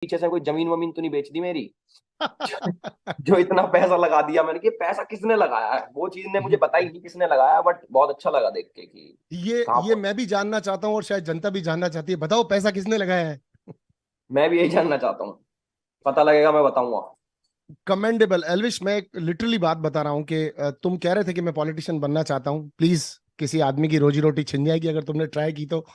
पीछे से कोई जमीन वमीन तो नहीं बेच दी मेरी। जो इतना पैसा लगा दिया मैंने कि पैसा किसने लगाया है, वो चीज ने मुझे बताई नहीं किसने लगाया, बट बहुत अच्छा लगा देख के कि कहाँ ये मैं भी जानना चाहता हूँ और शायद जनता भी जानना चाहती है, बताओ पैसा किसने लगाया है। मैं भी यही जानना चाहता हूँ। पता लगेगा मैं बताऊंगा। कमेंडेबल एल्विश, मैं एक लिटरली बात बता रहा हूँ कि तुम कह रहे थे कि मैं पॉलिटिशियन बनना चाहता हूँ, प्लीज किसी आदमी की रोजी रोटी छिन जाएगी अगर तुमने ट्राई की तो।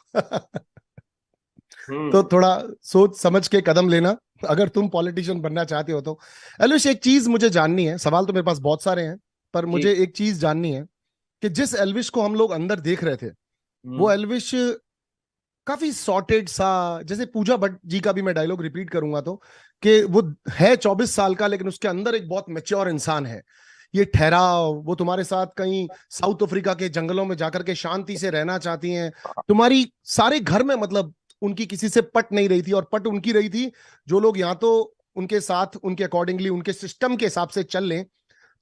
तो हम्म। थोड़ा सोच समझ के कदम लेना अगर तुम पॉलिटिशियन बनना चाहते हो तो। एल्विश, एक चीज मुझे जाननी है, सवाल तो मेरे पास बहुत सारे हैं, पर जी। मुझे एक चीज जाननी है कि जिस एल्विश को हम लोग अंदर देख रहे थे, वो हम्म। एल्विश काफी सॉर्टेड सा, जैसे पूजा भट्ट जी का भी मैं डायलॉग रिपीट करूंगा तो, कि वो है 24 साल का लेकिन उसके अंदर एक बहुत मेच्योर इंसान है। ये ठहराव, वो तुम्हारे साथ कहीं साउथ अफ्रीका के जंगलों में जाकर के शांति से रहना चाहती हैं। तुम्हारी सारे घर में मतलब उनकी किसी से पट नहीं रही थी, और पट उनकी रही थी जो लोग यहाँ तो उनके साथ उनके अकॉर्डिंगली उनके सिस्टम के हिसाब से चल लें।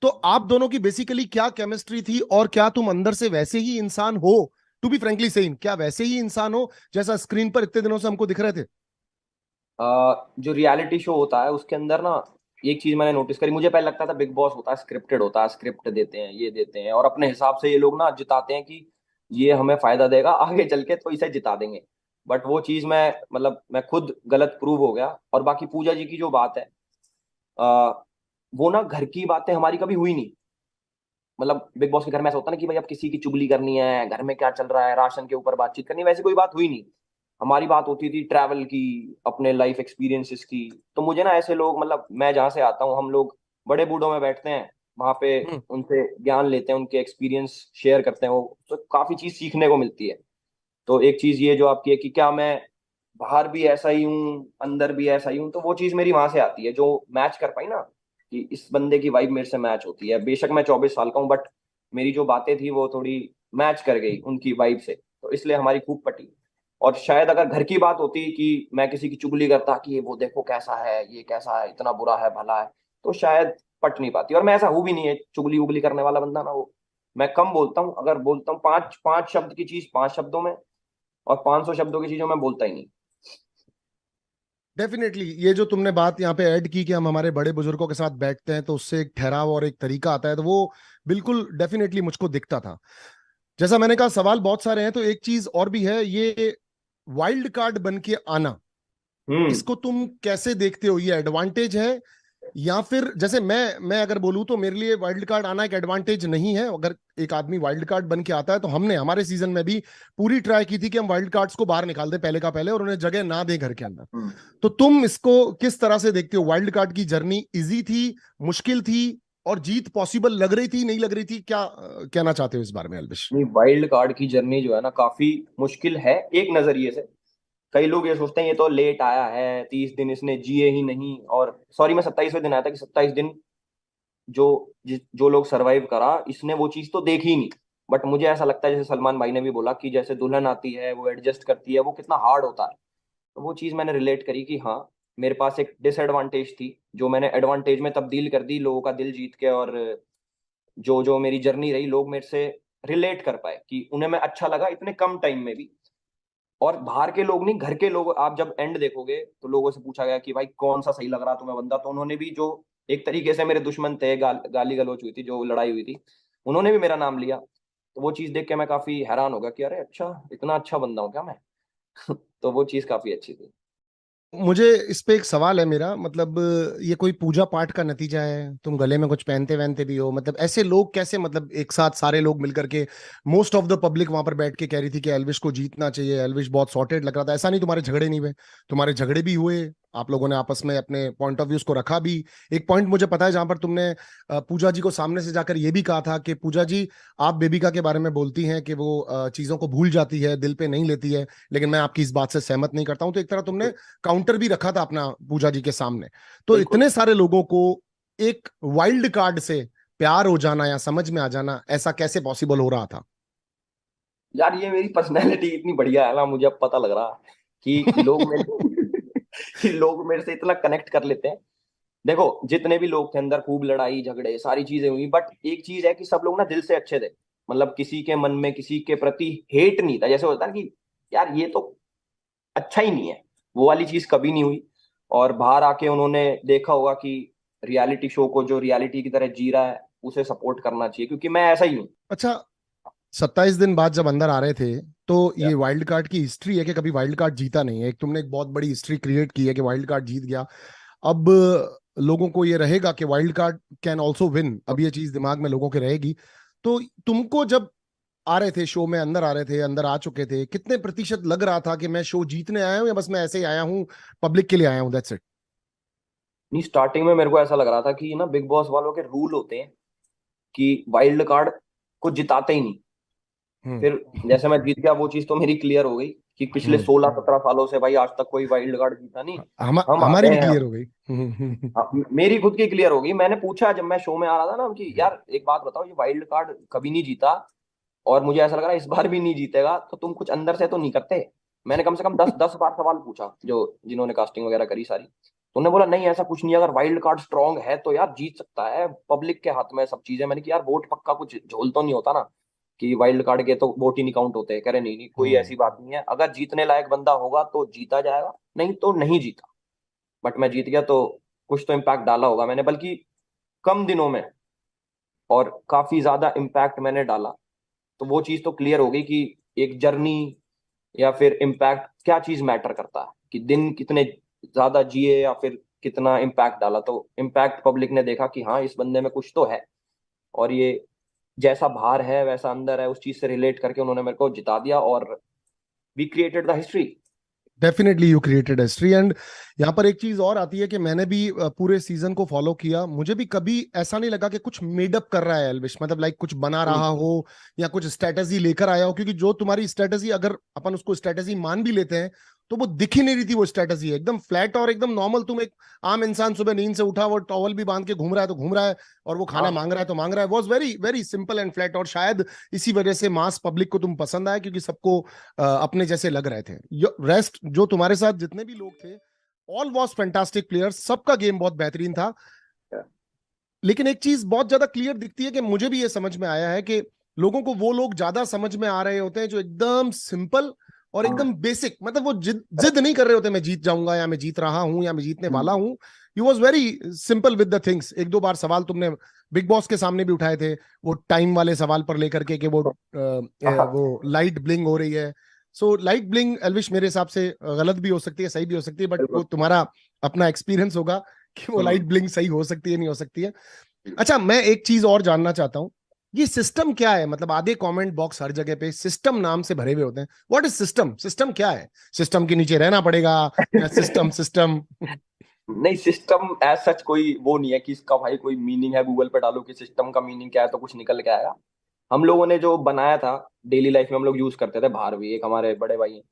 तो आप दोनों की बेसिकली क्या केमिस्ट्री थी, और क्या तुम अंदर से वैसे ही इंसान हो? टू बी फ्रेंकली सेइंग, क्या वैसे ही इंसान हो जैसा स्क्रीन पर इतने दिनों से हमको दिख रहे थे? जो रियलिटी शो होता है उसके अंदर ना, एक चीज मैंने नोटिस करी। मुझे पहले लगता था बिग बॉस होता है स्क्रिप्टेड होता है, स्क्रिप्ट देते हैं ये देते हैं और अपने हिसाब से ये लोग ना जिताते हैं कि ये हमें फायदा देगा आगे चल के तो इसे जिता देंगे। बट वो चीज मैं मतलब मैं खुद गलत प्रूव हो गया। और बाकी पूजा जी की जो बात है, आ, वो ना घर की बातें हमारी कभी हुई नहीं। मतलब बिग बॉस के घर में ऐसा होता है ना कि भाई अब किसी की चुगली करनी है, घर में क्या चल रहा है, राशन के ऊपर बातचीत करनी है, वैसी कोई बात हुई नहीं। हमारी बात होती थी ट्रैवल की, अपने लाइफ एक्सपीरियंसेस की। तो मुझे ना ऐसे लोग, मतलब मैं जहाँ से आता हूँ, हम लोग बड़े बूढ़ों में बैठते हैं वहां पे, हम्म। उनसे ज्ञान लेते हैं, उनके एक्सपीरियंस शेयर करते हैं, वो तो काफी चीज सीखने को मिलती है। तो एक चीज ये जो आपकी है कि क्या मैं बाहर भी ऐसा ही हूँ अंदर भी ऐसा ही हूँ, तो वो चीज मेरी वहां से आती है जो मैच कर पाई ना, कि इस बंदे की वाइब मेरे से मैच होती है। बेशक मैं 24 साल का हूँ, बट मेरी जो बातें थी वो थोड़ी मैच कर गई उनकी वाइब से, तो इसलिए हमारी खूब पटी। और शायद अगर घर की बात होती कि मैं किसी की चुगली करता कि वो देखो कैसा है, ये कैसा है, इतना बुरा है भला है, तो शायद पट नहीं पाती। और मैं ऐसा हूं भी नहीं है चुगली उगली करने वाला बंदा ना, वो मैं कम बोलता हूँ। अगर बोलता हूँ पांच पांच शब्द की चीज 5 शब्दों में, और 500 शब्दों की चीजों में बोलता ही नहीं। डेफिनेटली, ये जो तुमने बात यहाँ पे ऐड की कि हम हमारे बड़े बुजुर्गों के साथ बैठते हैं तो उससे एक ठहराव और एक तरीका आता है, तो वो बिल्कुल डेफिनेटली मुझको दिखता था। जैसा मैंने कहा, सवाल बहुत सारे हैं, तो एक चीज और भी है, ये वाइल्ड कार्ड बन के आना, हम्म। इसको तुम कैसे देखते हो? ये एडवांटेज है, या फिर जैसे मैं अगर बोलूं तो मेरे लिए वाइल्ड कार्ड आना एक एडवांटेज नहीं है। अगर एक आदमी वाइल्ड कार्ड बन के आता है, तो हमने हमारे सीजन में भी पूरी ट्राई की थी कि हम वाइल्ड कार्ड्स को बाहर निकाल दें पहले का पहले, और उन्हें जगह ना दें घर के अंदर। हम्म। तो तुम इसको किस तरह से देखते हो? वाइल्ड कार्ड की जर्नी इजी थी, मुश्किल थी, और जीत पॉसिबल लग रही थी, नहीं लग रही थी? क्या कहना चाहते हो इस बारे में अल्विश? नहीं, वाइल्ड कार्ड की जर्नी जो है ना काफी मुश्किल है एक नजरिए से। कई लोग ये सोचते हैं ये तो लेट आया है, 30 दिन इसने जिए ही नहीं, और सॉरी मैं 27वें दिन आया था, कि 27 दिन जो जो लोग सरवाइव करा इसने वो चीज तो देखी ही नहीं। बट मुझे ऐसा लगता है जैसे सलमान भाई ने भी बोला कि जैसे दुल्हन आती है वो एडजस्ट करती है, वो कितना हार्ड होता है। तो वो चीज मैंने रिलेट करी कि हाँ, मेरे पास एक डिसएडवांटेज थी जो मैंने एडवांटेज में तब्दील कर दी लोगों का दिल जीत के। और जो जो मेरी जर्नी रही, लोग मेरे से रिलेट कर पाए कि उन्हें मैं अच्छा लगा इतने कम टाइम में भी। और बाहर के लोग नहीं, घर के लोग, आप जब एंड देखोगे तो लोगों से पूछा गया कि भाई कौन सा सही लग रहा तुम्हें बंदा, तो उन्होंने भी, जो एक तरीके से मेरे दुश्मन थे, गाली गलौच हुई थी, जो लड़ाई हुई थी, उन्होंने भी मेरा नाम लिया। तो वो चीज देख के मैं काफी हैरान हो गया कि अरे अच्छा, इतना अच्छा बंदा हूँ क्या मैं। तो वो चीज काफी अच्छी थी। मुझे इस पे एक सवाल है मेरा, मतलब ये कोई पूजा पाठ का नतीजा है? तुम गले में कुछ पहनते वहनते भी हो, मतलब ऐसे लोग कैसे, मतलब एक साथ सारे लोग मिलकर के, मोस्ट ऑफ द पब्लिक वहां पर बैठ के कह रही थी कि एल्विश को जीतना चाहिए, एल्विश बहुत सॉर्टेड लग रहा था। ऐसा नहीं तुम्हारे झगड़े नहीं हुए? तुम्हारे झगड़े भी हुए, आप लोगों ने आपस में अपने पॉइंट ऑफ व्यूज को रखा भी। एक पॉइंट मुझे पता है जहां पर तुमने पूजा जी को सामने से जाकर ये भी कहा था कि पूजा जी, आप बेबिका के बारे में बोलती हैं कि वो चीजों को भूल जाती है, दिल पे नहीं लेती है, लेकिन मैं आपकी इस बात से सहमत नहीं करता हूं। तो एक तरह तुमने काउंटर भी रखा था अपना पूजा जी के सामने। तो बिल्कुल। इतने सारे लोगों को एक वाइल्ड कार्ड से प्यार हो जाना या समझ में आ जाना, ऐसा कैसे पॉसिबल हो रहा था? यार ये मेरी पर्सनैलिटी इतनी बढ़िया है ना, मुझे अब पता लग रहा है कि लोग मेरे कि लोग मेरे से इतना कनेक्ट कर लेते हैं। देखो जितने भी लोग थे अंदर, खूब लड़ाई झगड़े सारी चीजें हुई, बट एक चीज है कि सब लोग ना दिल से अच्छे थे। मतलब किसी के मन में किसी के प्रति हेट नहीं था, जैसे होता है ना कि यार ये तो अच्छा ही नहीं है, वो वाली चीज कभी नहीं हुई। और बाहर आके उन्होंने देखा होगा कि रियलिटी शो को जो रियलिटी की तरह जी रहा है उसे सपोर्ट करना चाहिए, क्योंकि मैं ऐसा ही हूँ। अच्छा, 27 दिन बाद जब अंदर आ रहे थे, तो ये वाइल्ड कार्ड की हिस्ट्री है कि कभी वाइल्ड कार्ड जीता नहीं है। एक तुमने एक बहुत बड़ी हिस्ट्री क्रिएट की है कि वाइल्ड कार्ड जीत गया। अब लोगों को ये रहेगा कि wild card can also win, अब ये चीज दिमाग में लोगों के रहेगी। तो तुमको जब आ रहे थे शो में, अंदर आ रहे थे, अंदर आ चुके थे, कितने प्रतिशत लग रहा था कि मैं शो जीतने आया हूँ या बस मैं ऐसे ही आया हूँ, पब्लिक के लिए आया हूँ, दैट्स इट? नहीं, स्टार्टिंग में मेरे को ऐसा लग रहा था कि ना बिग बॉस वालों के रूल होते हैं कि वाइल्ड कार्ड को जिताते ही नहीं। हम्म। फिर जैसे मैं जीत गया, वो चीज तो मेरी क्लियर हो गई कि पिछले हम्म। 16-17 सालों से भाई आज तक कोई वाइल्ड कार्ड जीता नहीं। हम आ हमारी गए भी हैं क्लियर अब। हो गई। हाँ, मेरी खुद की क्लियर हो गई। मैंने पूछा जब मैं शो में आ रहा था ना कि यार एक बात बताओ, ये वाइल्ड कार्ड कभी नहीं जीता और मुझे ऐसा लग रहा है इस बार भी नहीं जीतेगा, तो तुम कुछ अंदर से तो नहीं करते? मैंने कम से कम 10-10 बार सवाल पूछा जो जिन्होंने कास्टिंग वगैरह करी सारी। तो उन्होंने बोला नहीं ऐसा कुछ नहीं है, अगर वाइल्ड कार्ड स्ट्रांग है तो यार जीत सकता है, पब्लिक के हाथ में सब चीजें। मैंने कहा यार वोट पक्का कुछ झोल तो नहीं होता ना, कि वाइल्ड कार्ड के तो वोट ही नहीं काउंट होते? कह रहे नहीं नहीं, कोई हम्म। ऐसी बात नहीं है, अगर जीतने लायक बंदा होगा तो जीता जाएगा, नहीं तो नहीं जीता। बट मैं जीत गया तो कुछ तो इम्पैक्ट डाला होगा मैंने, बल्कि कम दिनों में, और काफी ज्यादा इम्पैक्ट मैंने डाला। तो वो चीज तो क्लियर हो गई कि एक जर्नी या फिर इम्पैक्ट क्या चीज मैटर करता है, कि दिन कितने ज्यादा जिए या फिर कितना इम्पैक्ट डाला। तो इम्पैक्ट पब्लिक ने देखा कि हाँ इस बंदे में कुछ तो है, और ये जैसा बाहर है वैसा अंदर है, उस चीज से रिलेट करके उन्होंने मेरे को जिता दिया, और we created the history. Definitely you created history. And यहाँ पर एक चीज और आती है कि मैंने भी पूरे सीजन को फॉलो किया, मुझे भी कभी ऐसा नहीं लगा कि कुछ मेडअप कर रहा है एल्विश, मतलब लाइक कुछ बना रहा हो या कुछ स्ट्रेटेजी लेकर आया हो। क्योंकि जो तुम्हारी स्ट्रेटेजी, अगर अपन उसको स्ट्रेटेजी मान भी लेते हैं, तो वो दिख ही नहीं रही थी। वो स्ट्रेटेजी है एकदम फ्लैट और एकदम नॉर्मल। तुम एक आम इंसान सुबह नींद से उठा, वो टॉवल भी बांध के घूम रहा है तो घूम रहा है, और वो खाना हाँ मांग रहा है तो मांग रहा है। Was very very simple and flat. और शायद इसी वजह से मास पब्लिक को तुम पसंद आए, क्योंकि सबको अपने जैसे लग रहे थे। रेस्ट जो तुम्हारे साथ जितने भी लोग थे, ऑल वॉज फैंटास्टिक प्लेयर्स, सबका गेम बहुत बेहतरीन था। लेकिन एक चीज बहुत ज्यादा क्लियर दिखती है कि मुझे भी ये समझ में आया है कि लोगों को वो लोग ज्यादा समझ में आ रहे होते हैं जो एकदम सिंपल और एकदम बेसिक, मतलब वो जिद जिद नहीं कर रहे होते मैं जीत जाऊंगा या मैं जीत रहा हूं या मैं जीतने वाला हूं। You was very simple with the things. एक दो बार सवाल तुमने बिग बॉस के सामने भी उठाए थे, वो टाइम वाले सवाल पर लेकर के कि वो लाइट ब्लिंग हो रही है। सो लाइट ब्लिंग एल्विश मेरे हिसाब से गलत भी हो सकती है, सही भी हो सकती है, बट वो बिल्कुल। तुम्हारा अपना एक्सपीरियंस होगा कि वो लाइट हम्म। ब्लिंक सही हो सकती है नहीं हो सकती है। अच्छा, मैं एक चीज और जानना चाहता हूँ, ये सिस्टम क्या है? मतलब आधे कमेंट बॉक्स हर जगह पे सिस्टम नाम से भरे हुए होते हैं। What is system? सिस्टम क्या है? सिस्टम के नीचे रहना पड़ेगा या सिस्टम सिस्टम? नहीं, सिस्टम एज सच कोई वो नहीं है कि इसका भाई कोई मीनिंग है, गूगल पे डालो कि सिस्टम का मीनिंग क्या है तो कुछ निकल के आएगा। हम लोगों ने जो बनाया था डेली लाइफ में, हम लोग यूज करते थे। बाहर भी एक हमारे बड़े भाई हैं,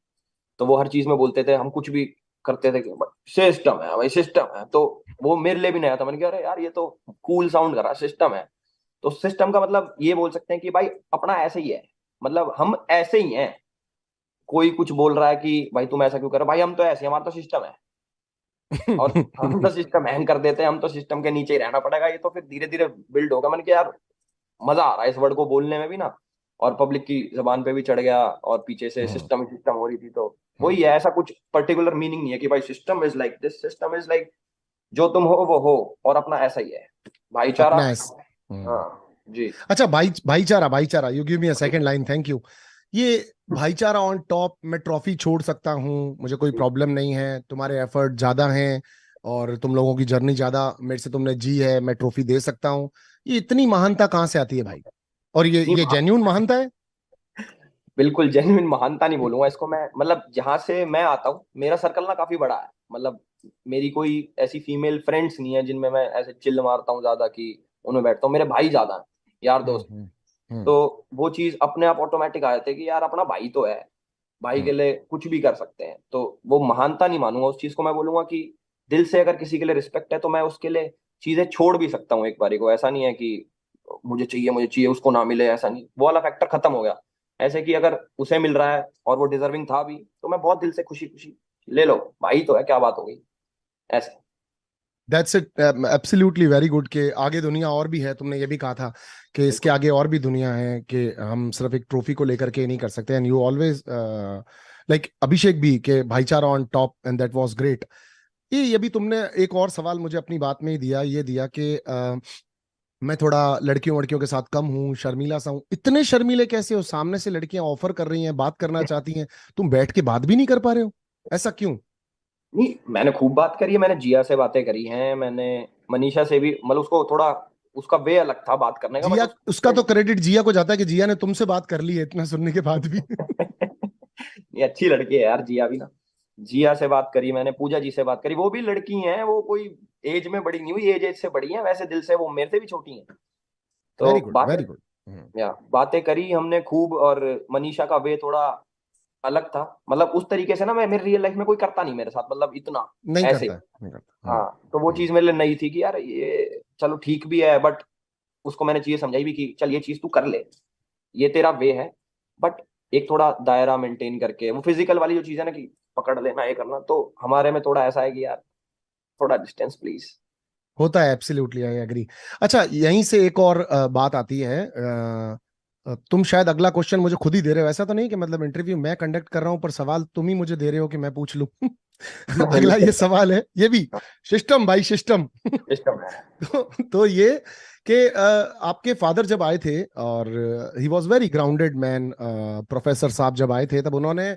तो वो हर चीज में बोलते थे, हम कुछ भी करते थे कि सिस्टम है भाई, सिस्टम है। तो वो मेरे लिए भी नया था। मैंने कहा अरे यार ये तो कूल साउंड कर रहा है, सिस्टम है। तो सिस्टम का मतलब ये बोल सकते हैं कि भाई अपना ऐसे ही है, मतलब हम ऐसे ही हैं। कोई कुछ बोल रहा है कि भाई तुम ऐसा क्यों कर रहे हो, भाई हम तो ऐसे हैं, हमारा तो सिस्टम है। और हम तो सिस्टम हैंग कर देते हैं, हम तो सिस्टम के नीचे ही रहना पड़ेगा, ये तो फिर धीरे धीरे बिल्ड होगा। मैंने कहा यार मजा आ रहा है इस वर्ड को बोलने में भी ना, और पब्लिक की जबान पे भी चढ़ गया, और पीछे से सिस्टम सिस्टम हो रही थी। तो वही है, ऐसा कुछ पर्टिकुलर मीनिंग नहीं है कि भाई system is like this, system is like जो तुम हो वो हो, और अपना ऐसा ही है, भाईचारा। अपना हाँ जी। अच्छा, भाईचारा, भाईचारा, you give me a second line, thank you. ये भाईचारा ऑन टॉप, मैं ट्रॉफी छोड़ सकता हूँ, मुझे कोई प्रॉब्लम नहीं है, तुम्हारे एफर्ट ज्यादा हैं और तुम लोगों की जर्नी ज्यादा मेरे से तुमने जी है, मैं ट्रॉफी दे सकता हूँ। ये इतनी महानता कहाँ से आती है भाई? और नहीं, ये जेन्यून महानता है? बिल्कुल जेन्युइन महानता नहीं बोलूंगा इसको मैं। मतलब जहां से मैं आता हूँ, मेरा सर्कल ना काफी बड़ा है। मतलब मेरी कोई ऐसी फीमेल फ्रेंड्स नहीं है जिनमें मैं ऐसे चिल्ल मारता हूँ ज्यादा, कि उनमें बैठता हूँ। मेरे भाई ज्यादा हैं, यार हम्म। दोस्त। हम्म। हम्म। तो वो चीज अपने आप ऑटोमेटिक आ जाती है कि यार अपना भाई तो है, भाई के हम्म। लिए कुछ भी कर सकते हैं। तो वो महानता नहीं मानूंगा उस चीज को। मैं बोलूंगा कि दिल से अगर किसी के लिए रिस्पेक्ट है तो मैं उसके लिए चीजें छोड़ भी सकता हूँ एक बारी को। ऐसा नहीं है कि मुझे चाहिए उसको ना मिले, ऐसा नहीं, वो वाला फैक्टर खत्म हो गया। ऐसे कि अगर उसे मिल रहा है और वो डिजर्विंग था भी, तो मैं बहुत दिल से खुशी खुशी ले लो, भाई तो है, क्या बात हो गई, ऐसे। That's it, absolutely very good. के आगे दुनिया और भी है, तुमने ये भी कहा था कि इसके बिल्कुल। आगे और भी दुनिया है, कि हम सिर्फ एक ट्रॉफी को लेकर के नहीं कर सकते। एंड यू ऑलवेज लाइक अभिषेक भी, के भाईचारा on top and that was great. ये अभी तुमने एक और सवाल मुझे अपनी बात में ही दिया, ये दिया कि मैं थोड़ा लड़कियों वड़कियों के साथ कम हूँ, शर्मीला सा हूँ। इतने शर्मीले कैसे हो? सामने से लड़कियां ऑफर कर रही हैं, बात करना चाहती हैं, तुम बैठ के बात भी नहीं कर पा रहे हो, ऐसा क्यों? नहीं, मैंने खूब बात करी है, मैंने जिया से बातें करी हैं, मैंने मनीषा से भी, मतलब उसको थोड़ा, उसका वे अलग था बात करने का, बट जिया, उस उसका तो क्रेडिट जिया को जाता है कि जिया ने तुमसे बात कर ली है इतना सुनने के बाद भी। ये अच्छी लड़की है यार जिया भी ना। जिया से बात करी मैंने, पूजा जी से बात करी, वो भी लड़की हैं, वो कोई एज में बड़ी नहीं हुई, एज एज से बड़ी हैं, वैसे दिल से वो मेरे से भी छोटी हैं। तो वेरी गुड, बातें, वेरी गुड। या बातें करी हमने खूब। और मनीषा का वे थोड़ा अलग था, मतलब उस तरीके से ना, मैं मेरी रियल लाइफ में कोई करता नहीं मेरे साथ, मतलब इतना नहीं ऐसे। करता है, नहीं करता। हाँ, तो वो हम्म। चीज मेरे लिए नई थी कि यार ये चलो ठीक भी है, बट उसको मैंने चीजें समझाई भी कि चल ये चीज तू कर ले, ये तेरा वे है, बट एक थोड़ा दायरा मेंटेन करके। वो फिजिकल वाली जो चीज है ना कि पकड़ लेना ये करना, तो हमारे में थोड़ा ऐसा है कि यार थोड़ा डिस्टेंस प्लीज। होता है, एब्सोल्युटली, आई एग्री। अच्छा, यहीं से एक और बात आती है। तुम शायद अगला क्वेश्चन मुझे खुद ही दे रहे हो, ऐसा तो नहीं कि मतलब इंटरव्यू मैं कंडक्ट कर रहा हूं पर सवाल तुम ही मुझे दे रहे हो कि मैं पूछ लूं? नहीं अगला ये सवाल है, ये भी सिस्टम भाई, सिस्टम। सिस्टम है। तो ये कि आपके फादर जब आए थे, और he was very grounded man, professor साहब जब आए थे, तब उन्होंने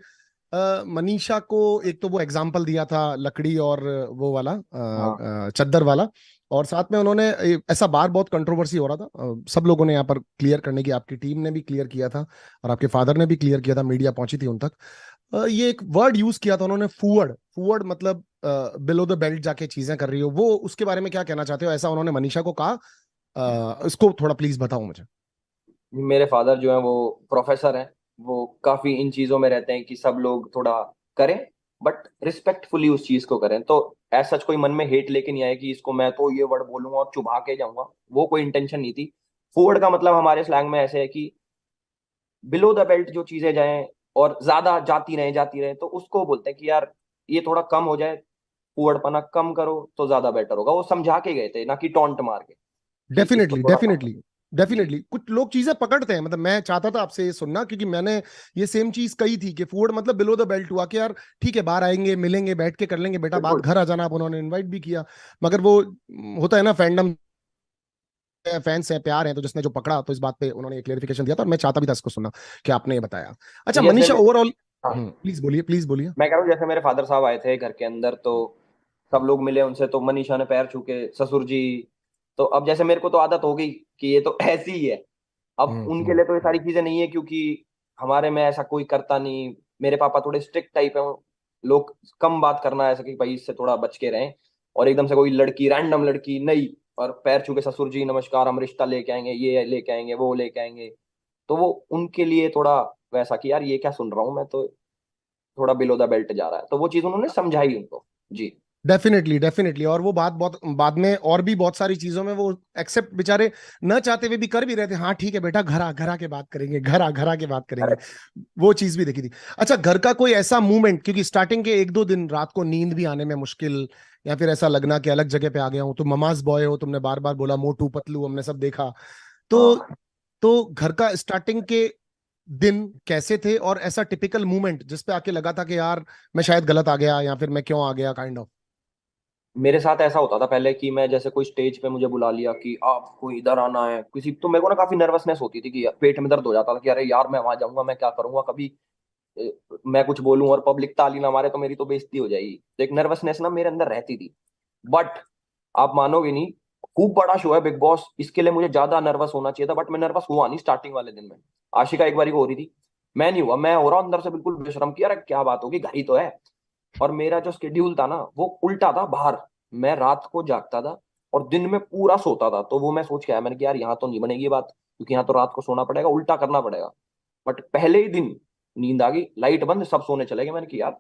मनीषा को एक तो वो एग्जाम्पल दिया था लकड़ी और वो वाला हाँ चद्दर वाला। और साथ में उन्होंने ऐसा बार बहुत कंट्रोवर्सी हो रहा था, सब लोगों ने यहाँ पर क्लियर करने की, आपकी टीम ने भी क्लियर किया था और आपके फादर ने भी क्लियर किया था, मीडिया पहुंची थी उन तक। ये एक वर्ड यूज किया था उन्होंने, फूवर्ड। फूवर्ड मतलब बिलो द बेल्ट जाके चीजें कर रही हो, वो उसके बारे में क्या कहना चाहते हो? ऐसा उन्होंने मनीषा को कहा, इसको थोड़ा प्लीज बताओ मुझे। मेरे फादर जो है वो प्रोफेसर हैं, वो काफी इन चीजों में रहते हैं कि सब लोग थोड़ा करें, बट रिस्पेक्टफुली उस चीज को करें। तो ऐसा कोई मन में हेट लेके नहीं आया कि इसको मैं तो ये वर्ड बोलूंगा और चुभा के जाऊंगा, वो कोई इंटेंशन नहीं थी। फॉरवर्ड का मतलब हमारे स्लैंग में ऐसे है कि बिलो द बेल्ट जो चीजें जाएं और ज्यादा जाती रहे तो उसको बोलते हैं कि यार ये थोड़ा कम हो जाए, फॉरवर्ड पना कम करो तो ज्यादा बेटर होगा। वो समझा के गए थे ना कि टॉन्ट मार के, कि इसको डेफिनेटली, थोड़ा कम डेफिनेटली, करो। जी डेफिनेटली कुछ लोग चीजें पकड़ते हैं। मतलब मैं चाहता था आपसे ये सुनना, क्योंकि मैंने ये सेम चीज कही थी कि फूड मतलब बिलो द बेल्ट हुआ कि यार ठीक है, बाहर आएंगे, मिलेंगे, बैठ के कर लेंगे बेटा बात, बिल्कुल। घर आ जाना। आप उन्होंने इनवाइट भी किया, मगर वो होता है ना, फैंडम, फैंस है, प्यार है, तो जिसने जो पकड़ा, तो इस बात पे उन्होंने क्लेरिफिकेशन दिया था और मैं चाहता भी था इसको सुनना कि आपने ये बताया। अच्छा जैसे मनीषा, ओवरऑल, हाँ, प्लीज बोलिए, प्लीज बोलिए। मैं कह रहा हूँ जैसे मेरे फादर साहब आए थे घर के अंदर, तो सब लोग मिले उनसे, तो मनीषा ने पैर छू के ससुर जी। तो अब जैसे मेरे को तो आदत हो गई कि ये तो ऐसी ही है। अब हम्म, उनके लिए तो ये सारी चीजें नहीं है, क्योंकि हमारे में ऐसा कोई करता नहीं। मेरे पापा थोड़े स्ट्रिक्ट टाइप है, लोग कम बात करना ऐसा कि भाई इससे थोड़ा बच के रहें। और एकदम से कोई लड़की, रैंडम लड़की नहीं, और पैर छू के ससुर जी नमस्कार, हम रिश्ता लेके आएंगे, ये लेके आएंगे, वो लेके आएंगे, तो वो उनके लिए थोड़ा वैसा कि यार ये क्या सुन रहा हूँ मैं, तो थोड़ा बिलो द बेल्ट जा रहा है, तो वो चीज उन्होंने समझाई उनको। जी डेफिनेटली, डेफिनेटली। और वो बात बहुत बाद में और भी बहुत सारी चीजों में वो एक्सेप्ट बेचारे न चाहते हुए भी कर भी रहे थे। हाँ ठीक है बेटा, घर आ के बात करेंगे, घर आ के बात करेंगे। करेक्ट। वो चीज भी देखी थी। अच्छा, घर का कोई ऐसा मूवमेंट, क्योंकि स्टार्टिंग के एक दो दिन रात को नींद भी आने में मुश्किल, या फिर ऐसा लगना कि अलग जगह पे आ गया हूँ, तुम ममाज बॉय हो, तुमने बार बार बोला मोटू पतलू, हमने सब देखा। तो हाँ, घर का स्टार्टिंग के दिन कैसे थे, और ऐसा टिपिकल मूवमेंट जिस पे आके लगा था कि यार मैं शायद गलत आ गया, या फिर मैं क्यों आ गया, काइंड ऑफ। मेरे साथ ऐसा होता था पहले कि मैं जैसे कोई स्टेज पे मुझे बुला लिया कि आपको इधर आना है किसी, तो मेरे को ना काफी नर्वसनेस होती थी कि पेट में दर्द हो जाता था कि अरे यार मैं वहां जाऊंगा, मैं क्या करूंगा, कभी मैं कुछ बोलूं और पब्लिक ताली ना मारे तो मेरी तो बेइज्जती हो जाएगी। तो एक नर्वसनेस ना मेरे अंदर रहती थी। बट आप मानोगे नहीं, खूब बड़ा शो है बिग बॉस, इसके लिए मुझे ज्यादा नर्वस होना चाहिए था, बट मैं नर्वस हुआ नहीं स्टार्टिंग वाले दिन में। आशिका एक बारी को हो रही थी, मैं नहीं हुआ, मैं हो रहा हूं अंदर से बिल्कुल बेशरम की यार क्या बात होगी, घर ही तो है। और मेरा जो स्केड्यूल था ना वो उल्टा था बाहर, मैं रात को जागता था और दिन में पूरा सोता था। तो वो मैं सोच के आया, मैंने कि यार यहाँ तो नहीं बनेगी ये बात, क्योंकि यहाँ तो रात को सोना पड़ेगा, उल्टा करना पड़ेगा। बट पहले ही दिन नींद आ गई, लाइट बंद, सब सोने चले गए, मैंने कि यार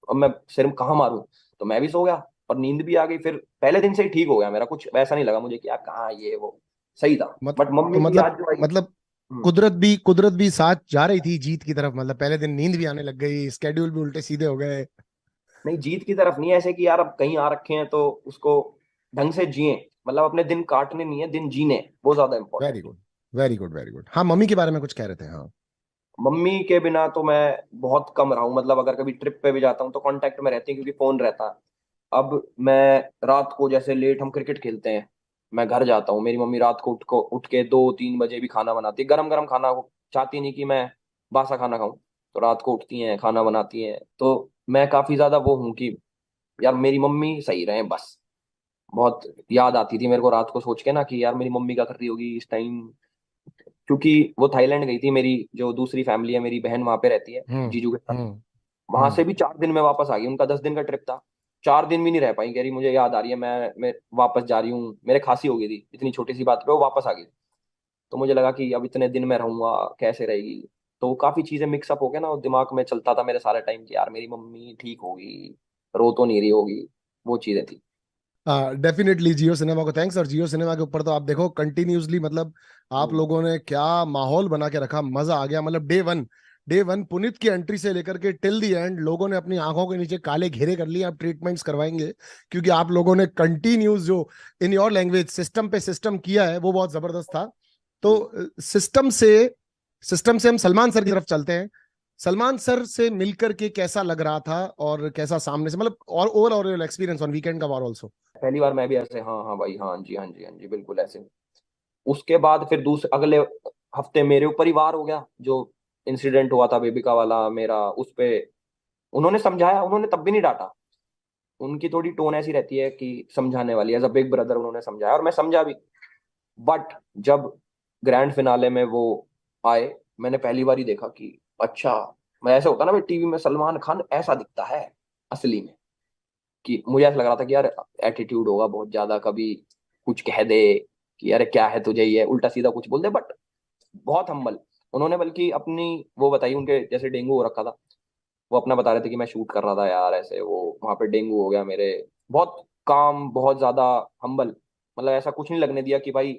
अब मैं सिर में कहाँ मारूं, तो मैं भी सो गया और नींद भी आ गई। फिर पहले दिन से ही ठीक हो गया मेरा, कुछ वैसा नहीं लगा मुझे कि यार कहाँ ये वो, सही था। मत बट तो मम्मी की मतलब याद जो आई। मतलब हम्म, कुदरत भी साथ जा रही थी जीत की तरफ, मतलब पहले दिन नींद भी आने लग गई, स्केड्यूल भी उल्टे सीधे हो गए। नहीं जीत की तरफ नहीं, ऐसे कि यार अब कहीं आ रखे हैं तो उसको ढंग से जिए, मतलब अपने दिन काटने नहीं है, दिन जीने, वो ज्यादा वेरी इंपॉर्टेंट है। Good, very good, very good. हाँ, मम्मी के बारे में कुछ कह रहे थे, हाँ। मम्मी के बिना तो मैं बहुत कम रहा हूँ, मतलब अगर कभी ट्रिप पे भी जाता हूँ तो कांटेक्ट में रहती है क्योंकि फोन रहता है। अब मैं रात को जैसे लेट हम क्रिकेट खेलते हैं, मैं घर जाता हूँ, मेरी मम्मी रात को उठ के 2-3 बजे भी खाना बनाती है, गरम गरम खाना, वो चाहती नहीं कि मैं बासा खाना खाऊं। तो रात को उठती हैं, खाना बनाती हैं, तो मैं काफी ज्यादा वो हूँ कि यार मेरी मम्मी सही रहे बस। बहुत याद आती थी मेरे को रात को सोच के ना कि यार मेरी मम्मी क्या कर रही होगी इस टाइम, क्योंकि वो थाईलैंड गई थी, मेरी जो दूसरी फैमिली है, मेरी बहन वहां पे रहती है हम्म। जीजू के साथ। हम्म। वहां हम्म। से भी 4 दिन में वापस आ गई, उनका 10 दिन का ट्रिप था। 4 दिन भी नहीं रह पाई, कह रही मुझे याद आ रही है, मैं वापस जा रही हूँ, मेरे खांसी हो गई थी इतनी छोटी सी बात पे, वो वापस आ गई। तो मुझे लगा कि अब इतने दिन मैं रहूंगा, कैसे रहेगी। तो काफी चीजें मिक्सअप हो गया ना, और दिमाग में चलता था मेरे सारे टाइम कि यार मेरी मम्मी ठीक होगी, रो तो नहीं रही होगी, वो चीजें थी। डेफिनेटली जियो सिनेमा को थैंक्स। और जियो सिनेमा के ऊपर तो आप देखो कंटिन्यूअसली, मतलब आप हम्म। लोगों ने क्या माहौल बना के रखा, मजा आ गया। मतलब डे वन पुनीत की एंट्री से लेकर के टिल दी एंड लोगों ने अपनी आंखों के नीचे काले घेरे कर लिए, आप ट्रीटमेंट्स करवाएंगे, क्योंकि आप लोगों ने कंटिन्यूस जो इन योर लैंग्वेज सिस्टम पे सिस्टम किया है वो बहुत जबरदस्त था। तो सिस्टम से हम सलमान सर की तरफ चलते हैं। सलमान सर से मिलकर के कैसा लग रहा था, और कैसा सामने से, मतलब और ओवरऑल एक्सपीरियंस ऑन वीकेंड का वार ऑल्सो। पहली बार मैं भी ऐसे, हाँ हाँ भाई, हाँ जी हाँ जी हाँ जी, बिल्कुल ऐसे। उसके बाद फिर दूसरे अगले हफ्ते मेरे ऊपर ही वार हो गया, जो इंसिडेंट हुआ था बेबिका वाला मेरा, उस पे उन्होंने समझाया, उन्होंने तब भी नहीं डांटा। उनकी थोड़ी टोन ऐसी रहती है कि समझाने वाली, एज अ बिग ब्रदर उन्होंने समझाया और मैं समझा भी। बट जब ग्रैंड फिनाले में वो आए, मैंने पहली बार ही देखा कि अच्छा, मैं ऐसा होता ना भाई, टीवी में सलमान खान ऐसा दिखता है असली में, कि मुझे ऐसा लग रहा था कि यार एटीट्यूड होगा बहुत ज्यादा, कभी कुछ कह दे कि अरे क्या है तुझे, ये उल्टा सीधा कुछ बोल दे, बट बहुत हम्बल। उन्होंने बल्कि अपनी वो बताई, उनके जैसे डेंगू हो रखा था, वो अपना बता रहे थे कि मैं शूट कर रहा था यार, ऐसे वो वहां पे डेंगू हो गया मेरे। बहुत काम, बहुत ज्यादा हम्बल, मतलब ऐसा कुछ नहीं लगने दिया कि भाई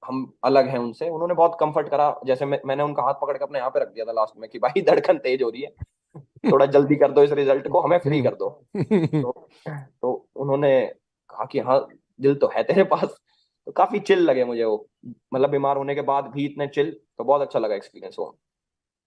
हम अलग हैं उनसे। उन्होंने बहुत कंफर्ट करा, जैसे मैंने उनका हाथ पकड़ के अपने यहाँ पे रख दिया था लास्ट में कि भाई धड़कन तेज हो रही है, थोड़ा जल्दी कर दो इस रिजल्ट को, हमें फ्री कर दो। हम्म। तो उन्होंने कहा कि हाँ, दिल तो है तेरे पास। तो काफी चिल लगे मुझे वो, मतलब बीमार होने के बाद भी इतने चिल, तो बहुत अच्छा लगा एक्सपीरियंस वो।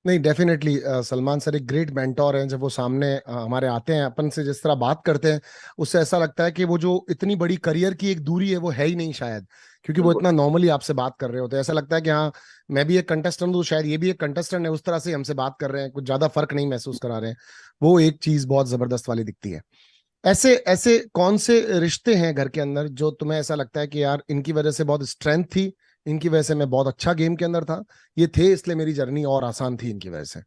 नहीं, डेफिनेटली सलमान सर एक ग्रेट मेंटोर हैं। जब वो सामने हमारे आते हैं, अपन से जिस तरह बात करते हैं, उससे ऐसा लगता है कि वो जो इतनी बड़ी करियर की एक दूरी है वो है ही नहीं शायद, क्योंकि वो बिल्कुल। इतना नॉर्मली आपसे बात कर रहे होते हैं। ऐसा लगता है कि हाँ, मैं भी एक कंटेस्टेंट हूँ, शायद ये भी एक कंटेस्टेंट है, उस तरह से हमसे बात कर रहे हैं, कुछ ज्यादा फर्क नहीं महसूस करा रहे हैं। वो एक चीज बहुत जबरदस्त वाली दिखती है। ऐसे ऐसे कौन से रिश्ते हैं घर के अंदर जो तुम्हें ऐसा लगता है कि यार इनकी वजह से बहुत स्ट्रेंथ थी, इनकी वजह से मैं बहुत अच्छा गेम के अंदर था, ये थे इसलिए मेरी जर्नी और आसान थी इनकी वजह से।